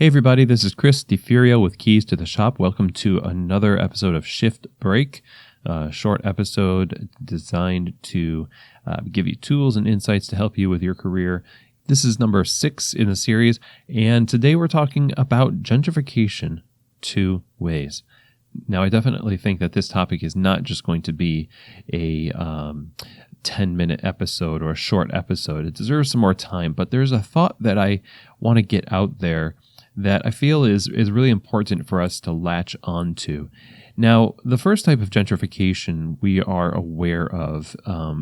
Hey everybody, this is Chris DeFurio with Keys to the Shop. Welcome to another episode of Shift Break, a short episode designed to give you tools and insights to help you with your career. This is number 6 in the series, and today we're talking about gentrification 2 ways. Now, I definitely think that this topic is not just going to be a 10-minute episode or a short episode. It deserves some more time, but there's a thought that I want to get out there that I feel is really important for us to latch onto. Now, the first type of gentrification we are aware of.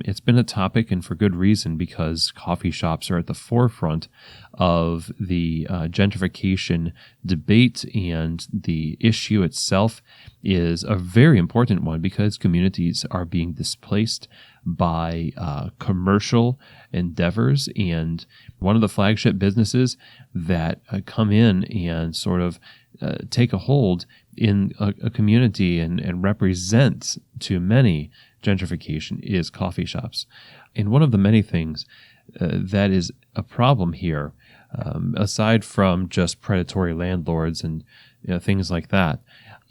It's been a topic, and for good reason, because coffee shops are at the forefront of the gentrification debate, and the issue itself is a very important one because communities are being displaced by commercial endeavors, and one of the flagship businesses that come in and sort of take a hold in a community and represent to many gentrification is coffee shops. And one of the many things that is a problem here, aside from just predatory landlords and things like that,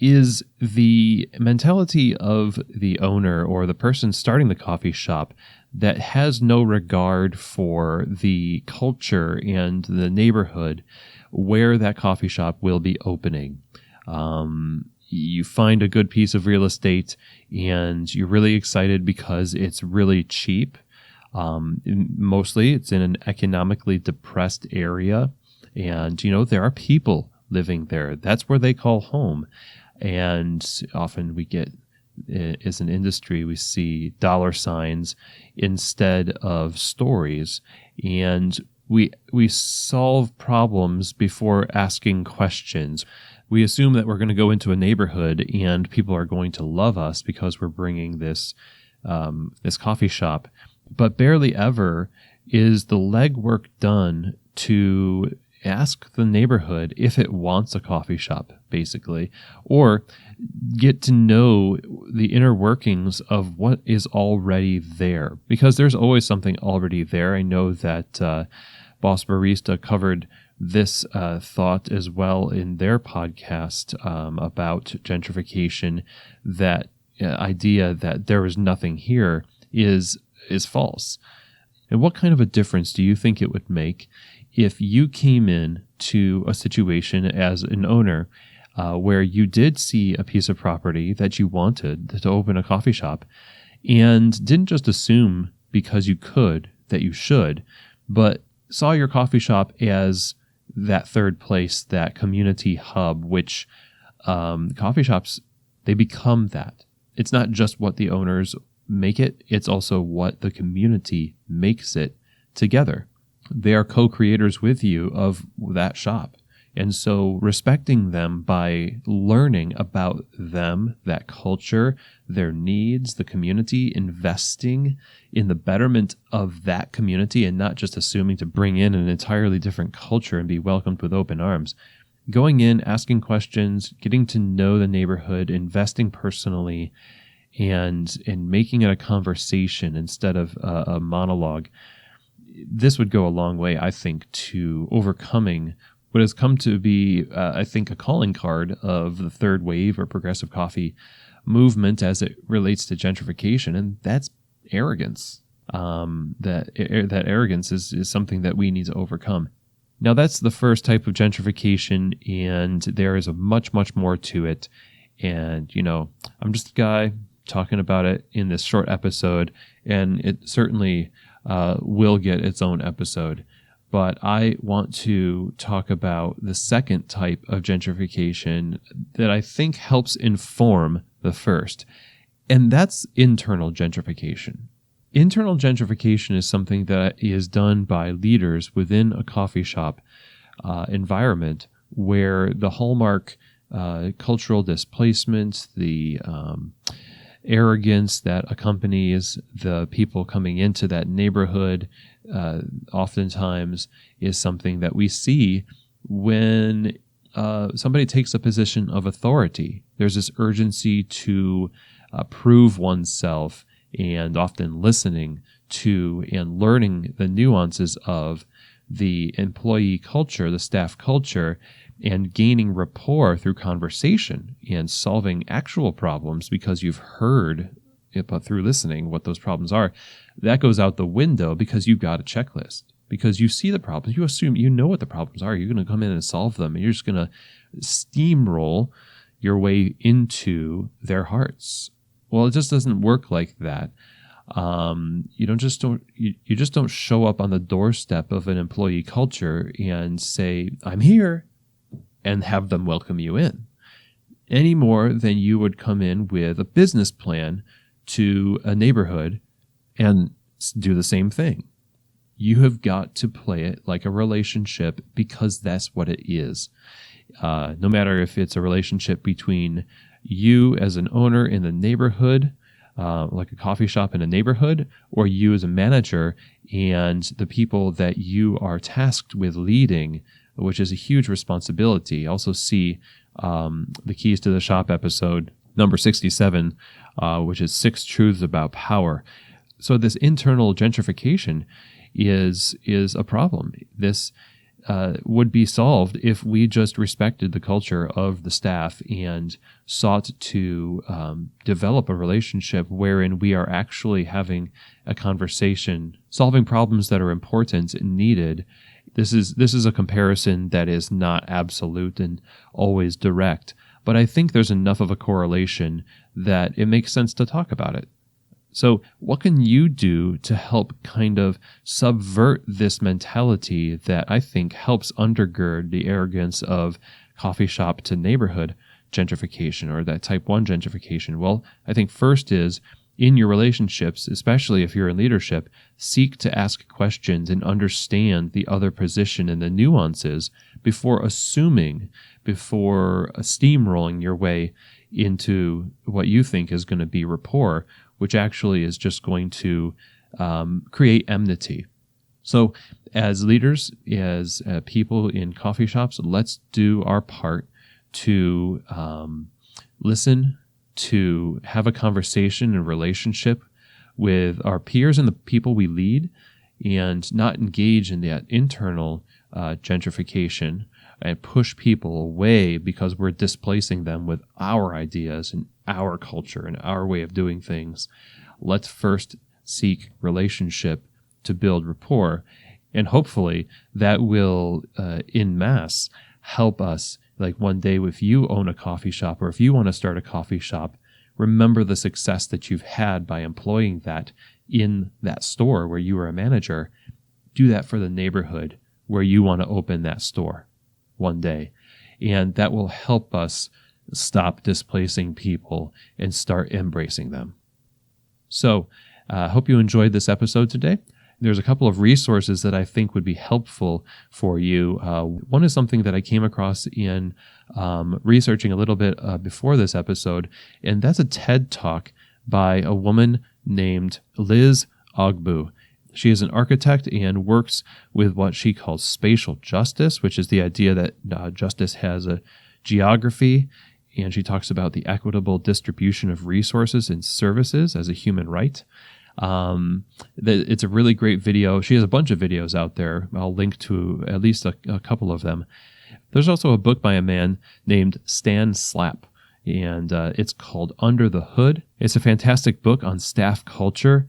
is the mentality of the owner or the person starting the coffee shop that has no regard for the culture and the neighborhood where that coffee shop will be opening. You find a good piece of real estate and you're really excited because it's really cheap. Mostly it's in an economically depressed area, and there are people living there. That's where they call home. And often we get, as an industry, we see dollar signs instead of stories. And we solve problems before asking questions. We assume that we're going to go into a neighborhood and people are going to love us because we're bringing this coffee shop. But barely ever is the legwork done to ask the neighborhood if it wants a coffee shop, basically, or get to know the inner workings of what is already there, because there's always something already there. I know that Boss Barista covered this thought as well in their podcast about gentrification. That idea that there is nothing here is false. And what kind of a difference do you think it would make if you came in to a situation as an owner where you did see a piece of property that you wanted to open a coffee shop and didn't just assume because you could that you should, but saw your coffee shop as that third place, that community hub, which coffee shops, they become that. It's not just what the owners make it, it's also what the community makes it together. They are co-creators with you of that shop. And so respecting them by learning about them, that culture, their needs, the community, investing in the betterment of that community and not just assuming to bring in an entirely different culture and be welcomed with open arms. Going in, asking questions, getting to know the neighborhood, investing personally, and making it a conversation instead of a monologue. This would go a long way, I think, to overcoming what has come to be, I think, a calling card of the third wave or progressive coffee movement as it relates to gentrification, and that's arrogance. That arrogance is something that we need to overcome. Now, that's the first type of gentrification, and there is a much, much more to it. And, I'm just a guy talking about it in this short episode, and it certainly will get its own episode. But I want to talk about the second type of gentrification that I think helps inform the first, and that's internal gentrification. Internal gentrification is something that is done by leaders within a coffee shop environment where the hallmark cultural displacement, the arrogance that accompanies the people coming into that neighborhood oftentimes is something that we see when somebody takes a position of authority. There's this urgency to prove oneself, and often listening to and learning the nuances of the employee culture, the staff culture, and gaining rapport through conversation and solving actual problems because you've heard it, but through listening what those problems are, that goes out the window because you've got a checklist. Because you see the problems, you assume you know what the problems are. You're going to come in and solve them, and you're just going to steamroll your way into their hearts. Well, it just doesn't work like that. You just don't show up on the doorstep of an employee culture and say, "I'm here," and have them welcome you in, any more than you would come in with a business plan to a neighborhood and do the same thing. You have got to play it like a relationship because that's what it is. No matter if it's a relationship between you as an owner in the neighborhood, like a coffee shop in a neighborhood, or you as a manager and the people that you are tasked with leading, which is a huge responsibility. Also see the Keys to the Shop episode, number 67, which is 6 Truths About Power. So this internal gentrification is a problem. This would be solved if we just respected the culture of the staff and sought to develop a relationship wherein we are actually having a conversation, solving problems that are important and needed. This is a comparison that is not absolute and always direct, but I think there's enough of a correlation that it makes sense to talk about it. So what can you do to help kind of subvert this mentality that I think helps undergird the arrogance of coffee shop to neighborhood gentrification, or that type 1 gentrification? Well, I think first is, in your relationships, especially if you're in leadership, seek to ask questions and understand the other position and the nuances before assuming, before steamrolling your way into what you think is going to be rapport, which actually is just going to create enmity. So as leaders, as people in coffee shops, let's do our part to listen, to have a conversation and relationship with our peers and the people we lead, and not engage in that internal gentrification and push people away because we're displacing them with our ideas and our culture and our way of doing things. Let's first seek relationship to build rapport, and hopefully that will, en masse, help us. Like one day, if you own a coffee shop or if you want to start a coffee shop, remember the success that you've had by employing that in that store where you were a manager. Do that for the neighborhood where you want to open that store one day. And that will help us stop displacing people and start embracing them. So I hope you enjoyed this episode today. There's a couple of resources that I think would be helpful for you. One is something that I came across in researching a little bit before this episode, and that's a TED Talk by a woman named Liz Ogbu. She is an architect and works with what she calls spatial justice, which is the idea that justice has a geography, and she talks about the equitable distribution of resources and services as a human right. It's a really great video. She has a bunch of videos out there. I'll link to at least a couple of them. There's also a book by a man named Stan Slapp, and it's called Under the Hood. It's a fantastic book on staff culture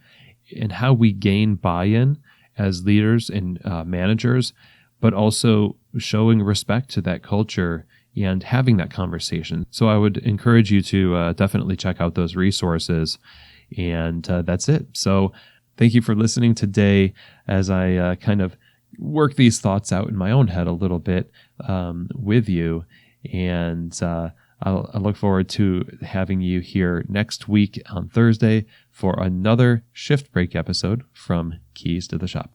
and how we gain buy-in as leaders and managers, but also showing respect to that culture and having that conversation. So I would encourage you to definitely check out those resources. And that's it. So thank you for listening today as I kind of work these thoughts out in my own head a little bit with you. And I look forward to having you here next week on Thursday for another Shift Break episode from Keys to the Shop.